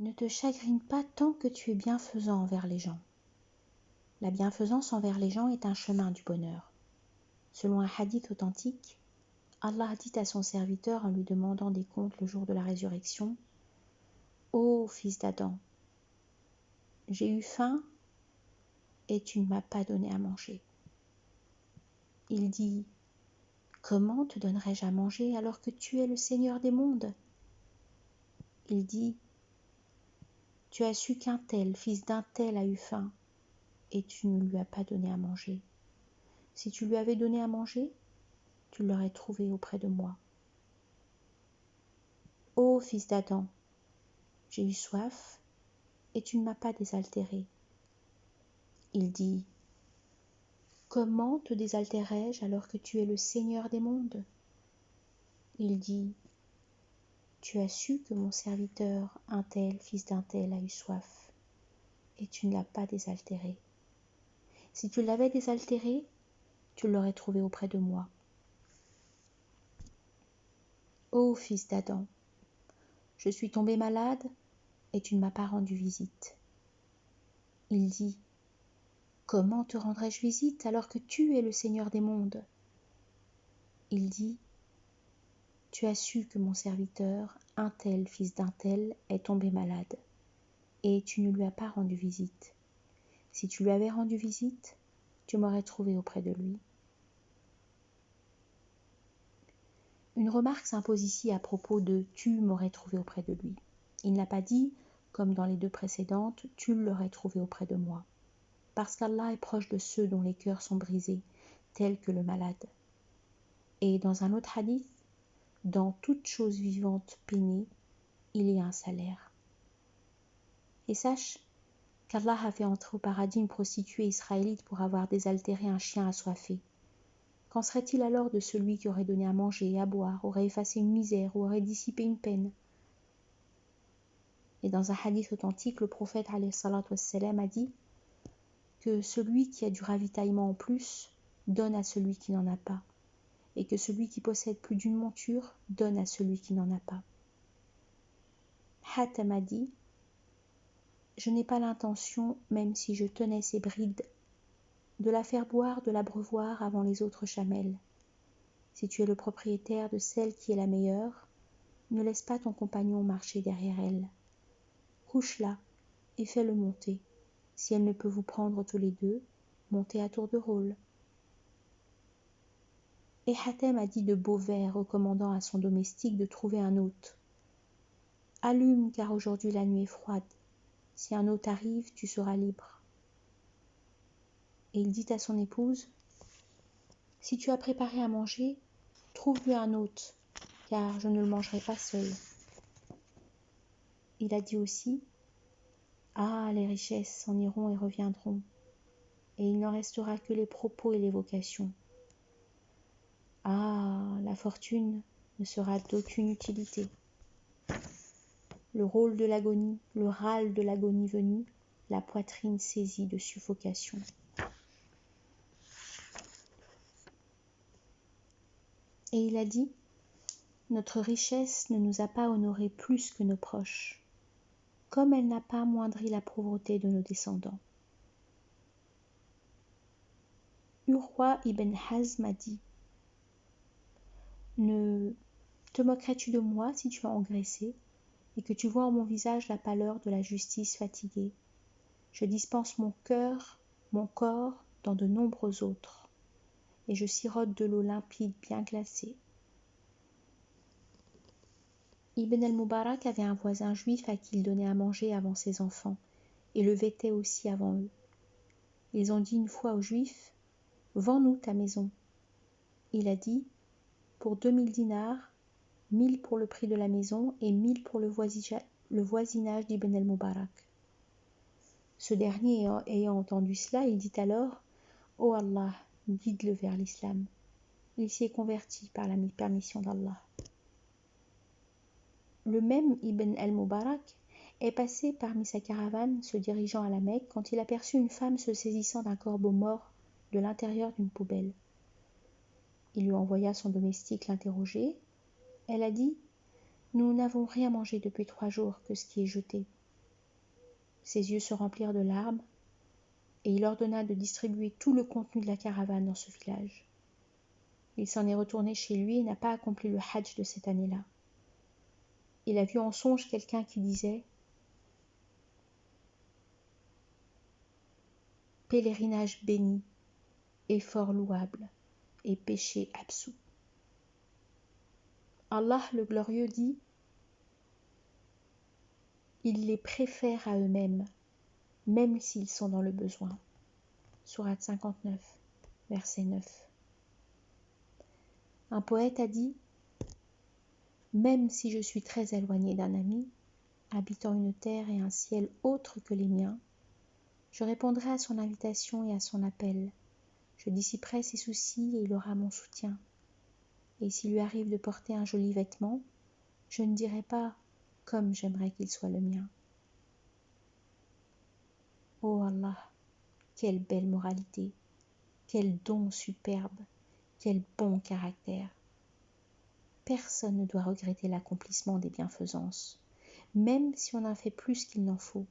Ne te chagrine pas tant que tu es bienfaisant envers les gens. La bienfaisance envers les gens est un chemin du bonheur. Selon un hadith authentique, Allah dit à son serviteur en lui demandant des comptes le jour de la résurrection: « Ô fils d'Adam, j'ai eu faim et tu ne m'as pas donné à manger. » Il dit: « Comment te donnerais-je à manger alors que tu es le Seigneur des mondes ?» Il dit: « Tu as su qu'un tel, fils d'un tel, a eu faim et tu ne lui as pas donné à manger. Si tu lui avais donné à manger, tu l'aurais trouvé auprès de moi. Ô fils d'Adam, j'ai eu soif et tu ne m'as pas désaltéré. » Il dit: « Comment te désaltérerais-je alors que tu es le Seigneur des mondes ?» Il dit: « Tu as su que mon serviteur, un tel, fils d'un tel, a eu soif et tu ne l'as pas désaltéré. Si tu l'avais désaltéré, tu l'aurais trouvé auprès de moi. Ô fils d'Adam, je suis tombé malade et tu ne m'as pas rendu visite. » Il dit: « Comment te rendrais-je visite alors que tu es le Seigneur des mondes ?» Il dit: « Tu as su que mon serviteur, un tel, fils d'un tel, est tombé malade et tu ne lui as pas rendu visite. Si tu lui avais rendu visite, tu m'aurais trouvé auprès de lui. » Une remarque s'impose ici à propos de « tu m'aurais trouvé auprès de lui ». Il n'a pas dit, comme dans les deux précédentes, « tu l'aurais trouvé auprès de moi », parce qu'Allah est proche de ceux dont les cœurs sont brisés, tels que le malade. Et dans un autre hadith, « dans toute chose vivante peinée, il y a un salaire. » Et sache qu'Allah a fait entrer au paradis une prostituée israélite pour avoir désaltéré un chien assoiffé. Qu'en serait-il alors de celui qui aurait donné à manger et à boire, aurait effacé une misère ou aurait dissipé une peine? Et dans un hadith authentique, le prophète alayhi salatu wassalam a dit que celui qui a du ravitaillement en plus donne à celui qui n'en a pas, et que celui qui possède plus d'une monture donne à celui qui n'en a pas. Hatem a dit: « Je n'ai pas l'intention, même si je tenais ces brides, de la faire boire de l'abreuvoir avant les autres chamelles. Si tu es le propriétaire de celle qui est la meilleure, ne laisse pas ton compagnon marcher derrière elle. Couche-la et fais-le monter. Si elle ne peut vous prendre tous les deux, montez à tour de rôle. » Et Hatem a dit de beaux vers, recommandant à son domestique de trouver un hôte. « Allume, car aujourd'hui la nuit est froide. Si un hôte arrive, tu seras libre. » Et il dit à son épouse: « Si tu as préparé à manger, trouve-lui un hôte, car je ne le mangerai pas seul. » Il a dit aussi: « Ah, les richesses s'en iront et reviendront, et il n'en restera que les propos et les vocations. Ah, la fortune ne sera d'aucune utilité. Le rôle de l'agonie, le râle de l'agonie venue, la poitrine saisie de suffocation. » Et il a dit: « Notre richesse ne nous a pas honorés plus que nos proches, comme elle n'a pas amoindri la pauvreté de nos descendants. » Urwa ibn Hazm a dit: « Ne te moquerais-tu de moi si tu as engraissé et que tu vois en mon visage la pâleur de la justice fatiguée? Je dispense mon corps dans de nombreux autres, et je sirote de l'eau limpide bien glacée. » Ibn al-Mubarak avait un voisin juif à qui il donnait à manger avant ses enfants, et le vêtait aussi avant eux. Ils ont dit une fois au juif: « Vends-nous ta maison. » Il a dit: « Pour 2000 dinars, 1000 pour le prix de la maison et 1000 pour le voisinage d'Ibn al-Mubarak. » Ce dernier ayant entendu cela, il dit alors: « Ô Allah, guide-le vers l'islam. » Il s'y est converti par la permission d'Allah. Le même Ibn al-Mubarak est passé parmi sa caravane se dirigeant à la Mecque quand il aperçut une femme se saisissant d'un corbeau mort de l'intérieur d'une poubelle. Il lui envoya son domestique l'interroger. Elle a dit: « Nous n'avons rien mangé depuis 3 jours que ce qui est jeté. Ses yeux se remplirent de larmes, et il ordonna de distribuer tout le contenu de la caravane dans ce village. Il s'en est retourné chez lui et n'a pas accompli le Hajj de cette année-là. Il a vu en songe quelqu'un qui disait « Pèlerinage béni, effort louable et péché absous. » Allah le glorieux dit « Il les préfère à eux-mêmes, même s'ils sont dans le besoin. » Sourate 59, verset 9. Un poète a dit « Même si je suis très éloigné d'un ami, habitant une terre et un ciel autres que les miens, je répondrai à son invitation et à son appel. Je dissiperai ses soucis et il aura mon soutien. Et s'il lui arrive de porter un joli vêtement, je ne dirai pas « comme j'aimerais qu'il soit le mien ». Oh Allah, quelle belle moralité, quel don superbe, quel bon caractère. Personne ne doit regretter l'accomplissement des bienfaisances, même si on en fait plus qu'il n'en faut.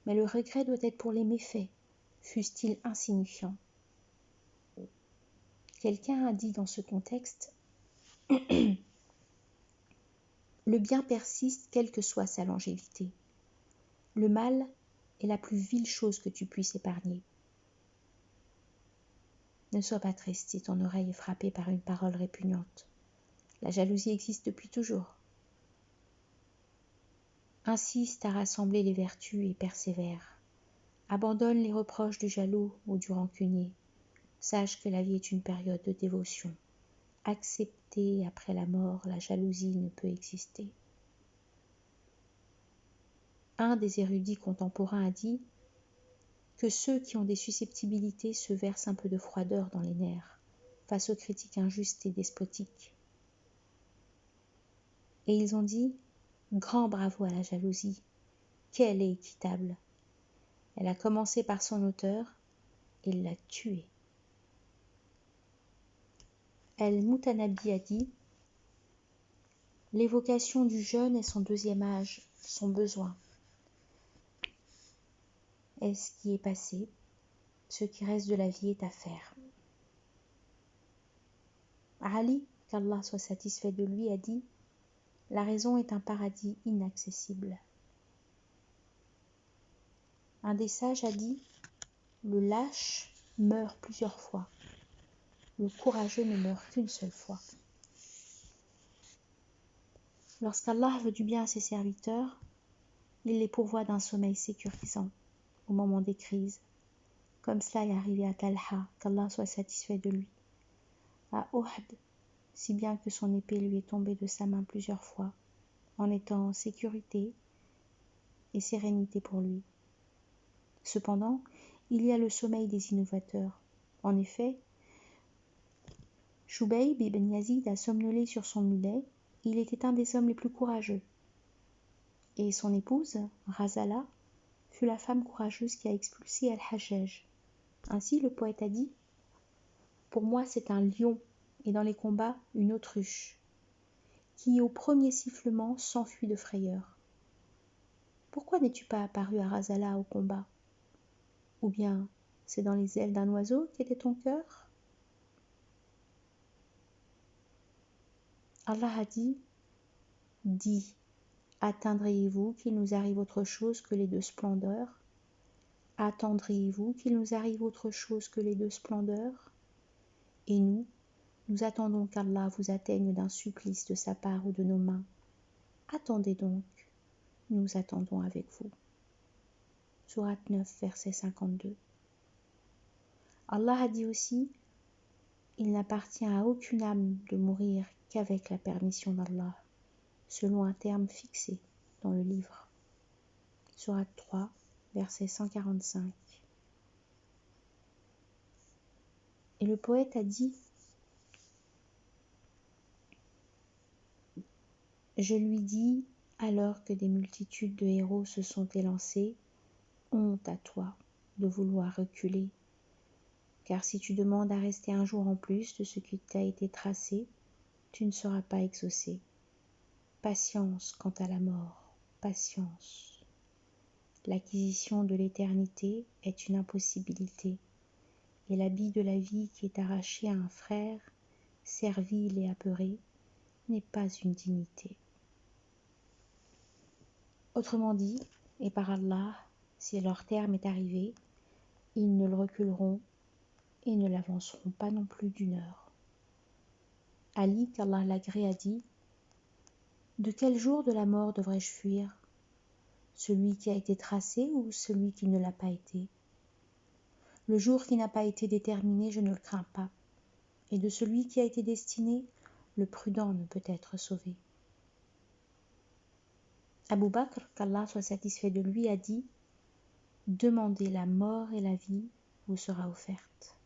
Mais le regret doit être pour les méfaits, fussent-ils insignifiants. Quelqu'un a dit dans ce contexte « Le bien persiste quelle que soit sa longévité. Le mal est la plus vile chose que tu puisses épargner. Ne sois pas triste si ton oreille est frappée par une parole répugnante. La jalousie existe depuis toujours. Insiste à rassembler les vertus et persévère. Abandonne les reproches du jaloux ou du rancunier. Sache que la vie est une période de dévotion. Acceptée après la mort, la jalousie ne peut exister. » Un des érudits contemporains a dit que ceux qui ont des susceptibilités se versent un peu de froideur dans les nerfs face aux critiques injustes et despotiques. Et ils ont dit « Grand bravo à la jalousie, qu'elle est équitable. Elle a commencé par son auteur et l'a tué. » El-Moutanabi a dit « L'évocation du jeûne est son deuxième âge, son besoin. Et ce qui est passé, ce qui reste de la vie est à faire. » Ali, qu'Allah soit satisfait de lui, a dit « La raison est un paradis inaccessible. » Un des sages a dit « Le lâche meurt plusieurs fois. Le courageux ne meurt qu'une seule fois. » Lorsqu'Allah veut du bien à ses serviteurs, il les pourvoit d'un sommeil sécurisant au moment des crises, comme cela est arrivé à Talha, qu'Allah soit satisfait de lui, à Uhud, si bien que son épée lui est tombée de sa main plusieurs fois, en étant en sécurité et sérénité pour lui. Cependant, il y a le sommeil des innovateurs. En effet, Shubayb ibn Yazid a somnolé sur son mulet, il était un des hommes les plus courageux. Et son épouse, Razala, fut la femme courageuse qui a expulsé Al-Hajjaj. Ainsi, le poète a dit « Pour moi, c'est un lion, et dans les combats, une autruche, qui, au premier sifflement, s'enfuit de frayeur. Pourquoi n'es-tu pas apparu à Razala au combat? Ou bien, c'est dans les ailes d'un oiseau qu'était ton cœur? » Allah a dit « Dis, atteindriez-vous qu'il nous arrive autre chose que les deux splendeurs? Attendriez-vous qu'il nous arrive autre chose que les deux splendeurs? Et nous attendons qu'Allah vous atteigne d'un supplice de sa part ou de nos mains. Attendez donc, nous attendons avec vous. » Sourate 9, verset 52. Allah a dit aussi « Il n'appartient à aucune âme de mourir qu'avec la permission d'Allah, selon un terme fixé dans le livre. » Sourate 3, verset 145. Et le poète a dit « Je lui dis, alors que des multitudes de héros se sont élancés, honte à toi de vouloir reculer, car si tu demandes à rester un jour en plus de ce qui t'a été tracé, tu ne seras pas exaucé. Patience quant à la mort, patience. l'acquisition de l'éternité est une impossibilité, et l'habit de la vie qui est arraché à un frère, servile et apeuré, n'est pas une dignité. Autrement dit, et par Allah, si leur terme est arrivé, ils ne le reculeront et ne l'avanceront pas non plus d'une heure. Ali, qu'Allah l'agrée, a dit : de quel jour de la mort devrais-je fuir ? Celui qui a été tracé ou celui qui ne l'a pas été ? Le jour qui n'a pas été déterminé, je ne le crains pas. Et de celui qui a été destiné, le prudent ne peut être sauvé. Abu Bakr, qu'Allah soit satisfait de lui, a dit : demandez la mort et la vie vous sera offerte.